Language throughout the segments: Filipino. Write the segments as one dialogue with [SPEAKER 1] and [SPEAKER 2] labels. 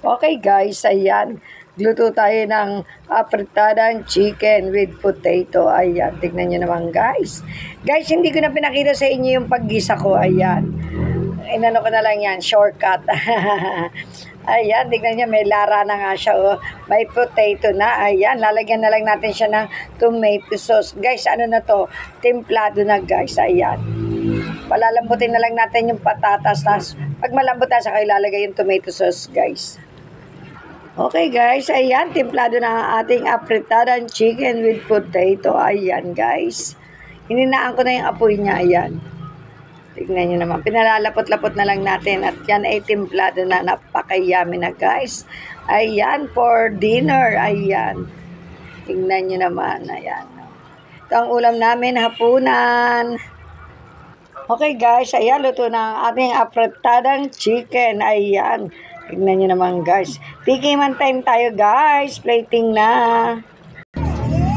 [SPEAKER 1] Okay guys, ayan. Gluto tayo ng apritadang chicken with potato. Ayan, tignan nyo naman guys. Guys, hindi ko na pinakita sa inyo yung paggisa ko. Ayan. Inano ko na lang yan, shortcut. Ayan, tignan nyo, may lara na nga siya. Oh. May potato na. Ayan, lalagyan na lang natin siya ng tomato sauce. Guys, ano na to? Templado na guys. Ayan. Palalambutin na lang natin yung patatas. Pag malambot na, saka ilalagay yung tomato sauce guys. Okay guys, ayan, templado na ang ating apritadang chicken with potato. Ayan guys. Hininaan ko na yung apoy niya, ayan. Tignan nyo naman, pinalalapot-lapot na lang natin at yan ay templado na, napakayami na guys. Ayan, for dinner, ayan. Tignan nyo naman, ayan. Ito ang ulam namin, hapunan. Okay guys, ayan, luto na ang ating apritadang chicken, ayan. Tignan nyo naman guys. Tikiman time tayo guys. Plating na.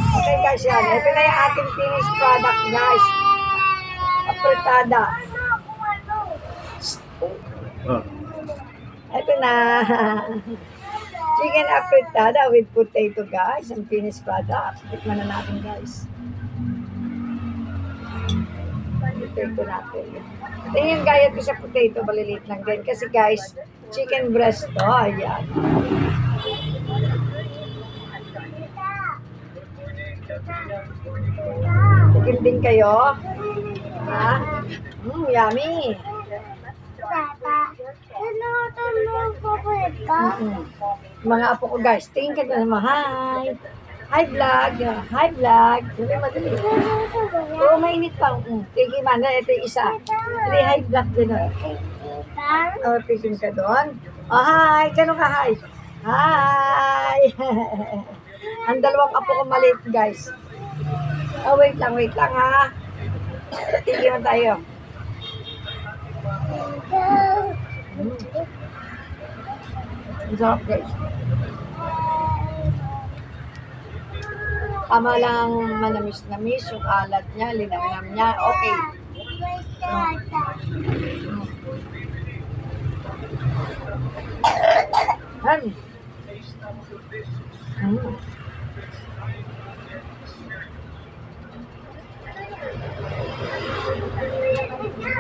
[SPEAKER 1] Okay guys yan. Ito na yung ating finished product guys. Apritada. Ito na. Chicken apritada with potato guys. Ang finished product. Tikman na natin guys. Potato natin. Ito yung gayat ko sa potato. Maliliit lang din. Kasi guys, chicken breast to. Ayan. Tikim din kayo? Ha? Yummy. Mga apo ko guys, tingin ka na naman. Hi! Hi vlog! Hi vlog! Dali madali. Oo, mainit pa. Tingin man na, ito yung isa. Dali, hi vlog din. Oh, tingin ka doon. Oh, hi! Gano'n ka, hi! Hi! Ang dalawang apo ko maliit guys. Oh, wait lang ha. Tingin tayo. Ang sarap guys. Tama lang manamis-namis yung alat niya, linamnam niya. Okay. Han.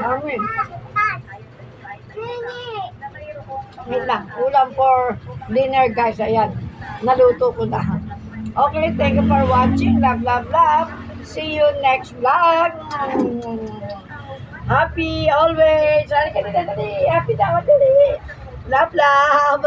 [SPEAKER 1] Amin. Wait lang. Ulam for dinner guys. Ayan. Naluto ko na. Okay, thank you for watching. Love, love, love. See you next vlog. Happy always. Happy daw. Love, love.